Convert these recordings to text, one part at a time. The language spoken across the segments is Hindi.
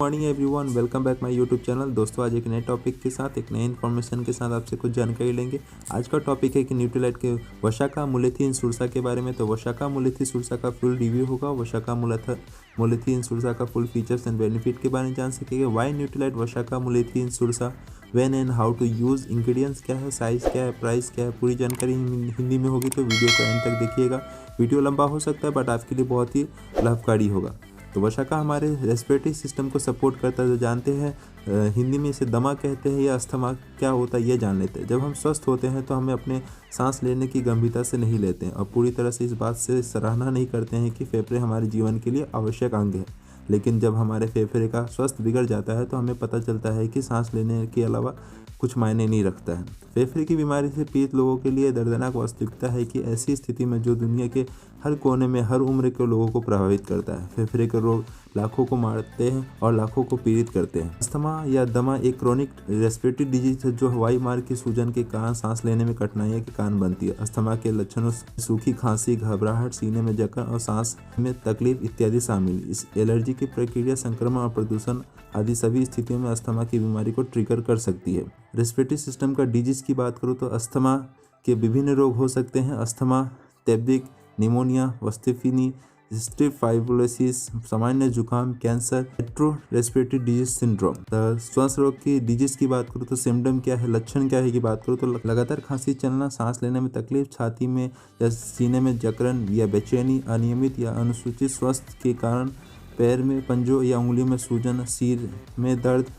Morning everyone, welcome back my YouTube channel. दोस्तों, आज एक नए टॉपिक के साथ, एक नए इन्फॉर्मेशन के साथ आपसे कुछ जानकारी लेंगे। आज का टॉपिक है कि न्यूट्रीलाइट के वसाका मुलेथी इंसुरसा के बारे में। तो वसाका मुलेथी इंसुरसा का फुल रिव्यू होगा। वसाका मुलेथी इंसुरसा का फुल फीचर्स एंड बेनिफिट के बारे में जान सकेंगे। वाई न्यूट्रीलाइट वसाका मुलेथी इंसुरसा, when and how to use, ingredients क्या है, साइज़ क्या है, प्राइस क्या है, पूरी जानकारी हिंदी में होगी। तो वीडियो को एंड तक देखिएगा। वीडियो लंबा हो सकता है बट आपके लिए बहुत ही लाभकारी होगा। तो वसाका हमारे रेस्पिरेटरी सिस्टम को सपोर्ट करता है। जो जानते हैं हिंदी में इसे दमा कहते हैं या अस्थमा क्या होता है ये जान लेते हैं। जब हम स्वस्थ होते हैं तो हमें अपने सांस लेने की गंभीरता से नहीं लेते हैं और पूरी तरह से इस बात से सराहना नहीं करते हैं कि फेफड़े हमारे जीवन के लिए आवश्यक अंग है। लेकिन जब हमारे फेफड़े का स्वास्थ्य बिगड़ जाता है तो हमें पता चलता है कि सांस लेने के अलावा कुछ मायने नहीं रखता है। फेफड़े की बीमारी से पीड़ित लोगों के लिए दर्दनाक वास्तविकता है कि ऐसी स्थिति में जो दुनिया के हर कोने में हर उम्र के लोगों को प्रभावित करता है। फेफड़े के रोग लाखों को मारते हैं और लाखों को पीड़ित करते हैं। अस्थमा या दमा एक क्रोनिक रेस्पिरेटरी डिजीज है जो हवाई मार्ग की सूजन के कारण सांस लेने में कठिनाइयों के कारण बनती है। अस्थमा के लक्षणों सूखी खांसी, घबराहट, सीने में जकड़न और सांस में तकलीफ इत्यादि शामिल। इस एलर्जी की प्रक्रिया, संक्रमण और प्रदूषण आदि सभी स्थितियों में अस्थमा की बीमारी को ट्रिगर कर सकती है। रेस्पिरेटरी सिस्टम का डिजीज की बात करूँ तो अस्थमा के विभिन्न रोग हो सकते हैं। अस्थमा, तेबिक, निमोनिया, वस्तिफिनी, सिस्टिक फाइब्रोसिस, सामान्य जुकाम, cancer, retro respiratory disease syndrome. श्वास रोग की डिजीज की बात करूँ तो सिम्टम क्या है, लक्षण क्या है की बात करूँ तो लगातार खांसी, चलना, सांस लेने में तकलीफ, छाती में या सीने में जकड़न या बेचैनी, अनियमित या अनुसूचित स्वास्थ्य के कारण पैर में, पंजों या उंगलियों में सूजन, सिर में दर्द,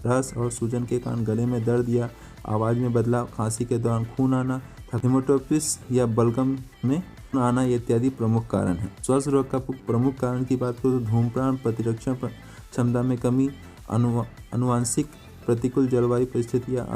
रस और सूजन के कारण गले में दर्द या आवाज़ में बदलाव, खांसी के दौरान खून आना, हेमेटोपिस या बलगम में आना इत्यादि प्रमुख कारण है। श्वास रोग का प्रमुख कारण की बात करूँ तो धूम्रपान, प्रतिरक्षा क्षमता में कमी, अनुवांशिक प्रतिकूल जलवायु परिस्थितियाँ,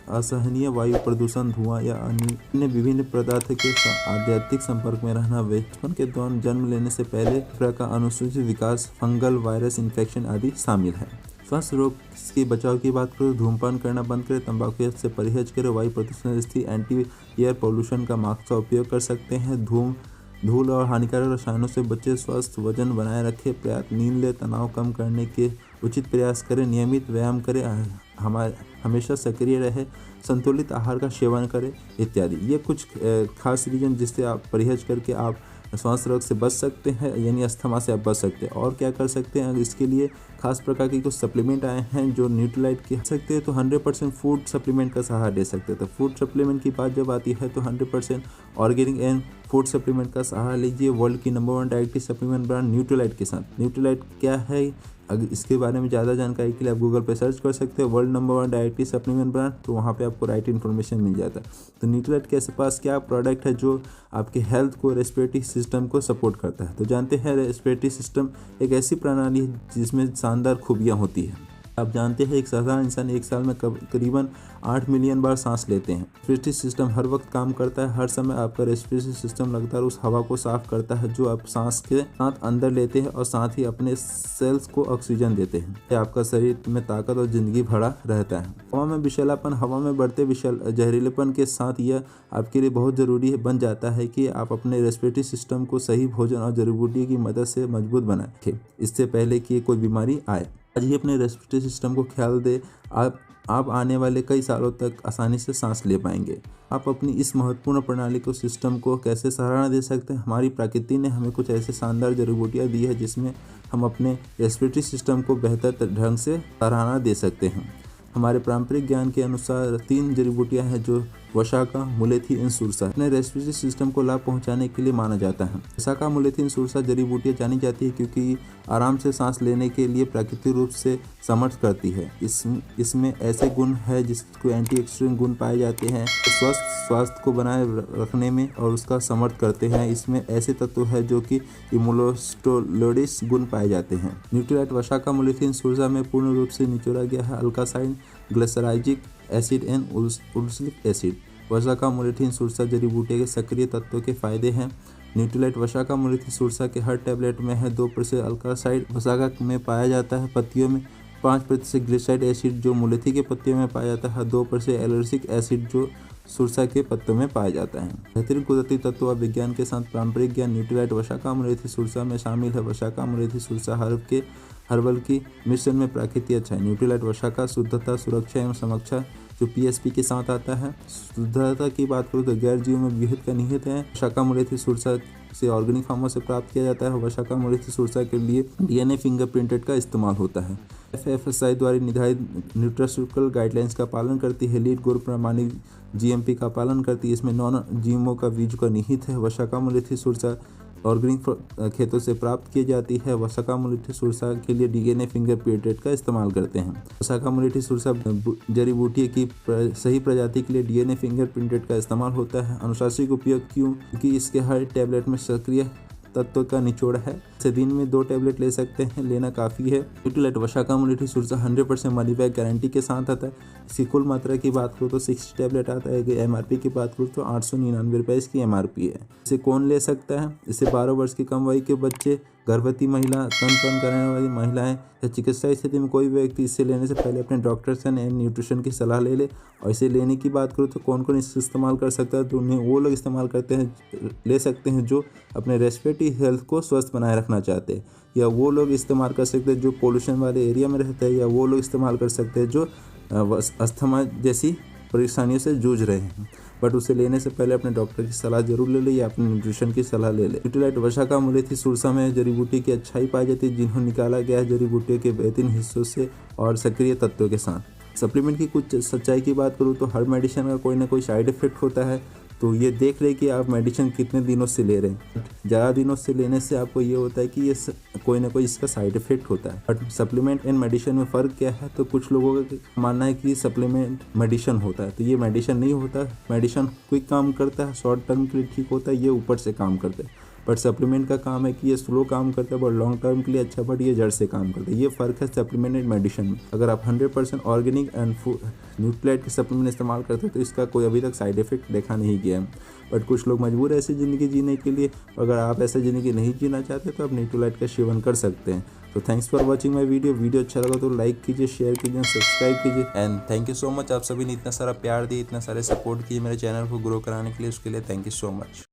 असहनीय वायु प्रदूषण, धुआं या अन्य विभिन्न पदार्थ के आध्यात्मिक संपर्क में रहना, बचपन के दौरान जन्म लेने से पहले तरह का अनुसूचित विकास, फंगल वायरस इन्फेक्शन आदि शामिल है। श्वास रोग के बचाव की बात करें, धूम्रपान करना बंद करें, तंबाकू से परहेज करें, वायु प्रदूषण स्थिति एंटी एयर पोल्यूशन का मास्क का उपयोग कर सकते हैं, धूल और हानिकारक रसायनों से बचे, स्वस्थ वजन बनाए रखें, पर्याप्त नींद लें, तनाव कम करने के उचित प्रयास करें, नियमित व्यायाम करें, हमेशा सक्रिय रहे, संतुलित आहार का सेवन करें इत्यादि। ये कुछ खास रीजन जिससे आप परहेज करके आप श्वास रोग से बच सकते हैं, यानी अस्थमा से आप बच सकते हैं। और क्या कर सकते हैं, इसके लिए खास प्रकार के कुछ सप्लीमेंट आए हैं जो न्यूट्रीलाइट के सकते हैं। तो 100% फूड सप्लीमेंट का सहारा ले सकते हैं। तो फूड सप्लीमेंट की बात जब आती है तो 100% ऑर्गेनिक एंड फूड सप्लीमेंट का सहारा लीजिए वर्ल्ड की number 1 dietary supplement brand Nutrilite के साथ। न्यूट्रीलाइट क्या है, अगर इसके बारे में ज़्यादा जानकारी के लिए आप गूगल पे सर्च कर सकते हो world number 1 dietary supplement brand, तो वहाँ पे आपको राइट इन्फॉर्मेशन मिल जाता है। तो न्यूट्रीलाइट के पास क्या प्रोडक्ट है जो आपके हेल्थ को, रेस्पिरेटरी सिस्टम को सपोर्ट करता है। तो जानते हैं रेस्पिरेटरी सिस्टम एक ऐसी प्रणाली है जिसमें शानदार खूबियाँ होती हैं। आप जानते हैं एक साधारण इंसान एक साल में करीबन 8 मिलियन बार सांस लेते हैं। रेस्पिरेटरी सिस्टम हर वक्त काम करता है। हर समय आपका रेस्पिरेटरी सिस्टम लगातार उस हवा को साफ करता है जो आप सांस के साथ अंदर लेते हैं और साथ ही अपने सेल्स को ऑक्सीजन देते हैं। आपका शरीर में ताकत और जिंदगी भरा रहता है। हवा में विषैलापन, हवा में बढ़ते जहरीलेपन के साथ यह आपके लिए बहुत ज़रूरी बन जाता है कि आप अपने रेस्पिरेटरी सिस्टम को सही भोजन और जड़ी बूटी की मदद से मजबूत बनाए रखें, इससे पहले कि कोई बीमारी आए। आज ही अपने रेस्पिरेटरी सिस्टम को ख्याल दे, आप आने वाले कई सालों तक आसानी से सांस ले पाएंगे। आप अपनी इस महत्वपूर्ण प्रणाली को, सिस्टम को कैसे सराहना दे सकते हैं। हमारी प्रकृति ने हमें कुछ ऐसे शानदार जड़ी बूटियाँ दी है जिसमें हम अपने रेस्पिरेटरी सिस्टम को बेहतर ढंग से सराहना दे सकते हैं। हमारे पारंपरिक ज्ञान के अनुसार 3 जड़ी बूटियाँ हैं जो वसाका मुलेथी इंसुरसा अपने रेस्पिरेटरी सिस्टम को लाभ पहुंचाने के लिए माना जाता है। वसाका मुलेथी इंसुरसा जड़ी बूटियाँ जानी जाती है क्योंकि आराम से सांस लेने के लिए प्राकृतिक रूप से समर्थ करती है। इसमें ऐसे गुण है जिसको एंटीऑक्सीडेंट गुण पाए जाते हैं, स्वास्थ्य को बनाए रखने में और उसका समर्थ करते हैं। इसमें ऐसे तत्व है जो कि इम्यूनोस्टोलोडिस गुण पाए जाते हैं। न्यूट्रीलाइट वसाका मुलेथी इंसुरसा में पूर्ण रूप से निचोड़ा गया है अल्कासाइड, ग्लिसराइजिक एसिड एंड उर्सलिक एसिड। वसाका मुलेथी इंसुरसा जड़ी बूटी के सक्रिय तत्वों के फायदे हैं। न्यूट्रीलाइट वसाका मुलेथी इंसुरसा के हर टैबलेट में है 2% अल्कासाइड वसाका में पाया जाता है पत्तियों में, 5% ग्लिसराइड एसिड जो मुलेथी के पत्तियों में पाया जाता है, 2% एलर्जिक एसिड जो सुरसा के पत्तों में पाया जाता है। बेहतरीन कुदरती तत्व और विज्ञान के साथ पारंपरिक ज्ञान न्यूट्रीलाइट वसाका मुलेथी सुरसा में शामिल है। वसाका मुलेथी सुरसा हर्बल की मिश्रण में प्राकृतिक अच्छा है। न्यूट्रीलाइट वसा का शुद्धता, सुरक्षा एवं समीक्षा जो पीएसपी के साथ आता है। शुद्धता की बात करूँ तो गैर जीव में विहित का निहित है। वसाका मुलेथी सुरसा से ऑर्गेनिक फार्मों से प्राप्त किया जाता है। वसाका मुलेथी सुरसा के लिए डीएनए फिंगरप्रिंटेड का इस्तेमाल होता है। FSSAI द्वारा निर्धारित न्यूट्रास्यूटिकल गाइडलाइंस का पालन करती है। लीड गुण प्रमाणित GMP का पालन करती है। इसमें नॉन जीएमओ का बीज का निहित है। वसाका मुलेथी सुरसा ऑर्गेनिक खेतों से प्राप्त की जाती है। वसाका मुलेथी सुरसा के लिए डीएनए फिंगरप्रिंटेड का इस्तेमाल करते हैं। वसाका मुलेथी सुरसा जड़ी बूटी की सही प्रजाति के लिए डीएनए फिंगरप्रिंटेड का इस्तेमाल होता है। अनुशासिक उपयोग क्योंकि इसके हर टैबलेट में सक्रिय तत्व का निचोड़ है। इसे दिन में 2 टैबलेट ले सकते हैं, लेना काफ़ी है। Nutrilite Vasaka मुलेथी Surasa 100% money back guarantee के साथ आता है। इसकी कुल मात्रा की बात करूँ तो 60 टैबलेट आता है। MRP की बात करूँ तो 899 रुपये इसकी MRP है। इसे कौन ले सकता है? इसे 12 वर्ष की कम वयी के बच्चे, गर्भवती महिला, स्तनपान करने वाली महिलाएं या चिकित्सा स्थिति में कोई व्यक्ति इसे लेने से पहले अपने डॉक्टर से न्यूट्रिशन की सलाह ले ले। और इसे लेने की बात करूँ तो कौन कौन इसे इस्तेमाल कर सकता है? तो उन्हें वो लोग इस्तेमाल ले सकते हैं जो अपने रेस्पिरेटरी हेल्थ को स्वस्थ बनाए रखना चाहते हैं, या वो लोग इस्तेमाल कर सकते हैं जो पोल्यूशन वाले एरिया में रहते हैं, या वो लोग इस्तेमाल कर सकते हैं जो अस्थमा जैसी परेशानियों से जूझ रहे हैं। बट उसे लेने से पहले अपने डॉक्टर की सलाह जरूर ले ले या अपने न्यूट्रिशन की सलाह ले ले। न्यूट्रीलाइट वसाका मुलेथी सुरसा में जड़ी बूटी की अच्छाई पाई जाती है, जिन्होंने निकाला गया है जड़ी बूटियों के बेहतरीन हिस्सों से और सक्रिय तत्वों के साथ। सप्लीमेंट की कुछ सच्चाई की बात करूँ तो हर मेडिसिन का कोई ना कोई साइड इफेक्ट होता है, तो ये देख ले कि आप मेडिसिन कितने दिनों से ले रहे हैं। ज़्यादा दिनों से लेने से आपको ये होता है कि ये कोई ना कोई इसका साइड इफेक्ट होता है। बट सप्लीमेंट एंड मेडिसिन में फ़र्क क्या है? तो कुछ लोगों का मानना है कि सप्लीमेंट मेडिसिन होता है, तो ये मेडिसिन नहीं होता। मेडिसिन क्विक काम करता है, शॉर्ट टर्म के लिए ठीक होता है, ये ऊपर से काम करता है। बट सप्लीमेंट का काम है कि ये स्लो काम करता है, बट लॉन्ग टर्म के लिए अच्छा, बट ये जड़ से काम करता है। ये फ़र्क है सप्लीमेंट एंड मेडिसिन में। अगर आप 100% ऑर्गेनिक एंड न्यूट्रीलाइट के सप्लीमेंट इस्तेमाल करते हैं तो इसका कोई अभी तक साइड इफेक्ट देखा नहीं गया है। बट कुछ लोग मजबूर है ऐसी ज़िंदगी जीने के लिए। अगर आप ऐसा ज़िंदगी नहीं जीना चाहते तो आप न्यूट्रीलाइट का सेवन कर सकते हैं। तो thanks for watching my video अच्छा लगा तो लाइक कीजिए, शेयर कीजिए, सब्सक्राइब कीजिए। And thank you so much, आप सभी ने इतना सारा प्यार दिया, इतना सारे सपोर्ट किए मेरे चैनल को ग्रो कराने के लिए, उसके लिए थैंक यू सो मच।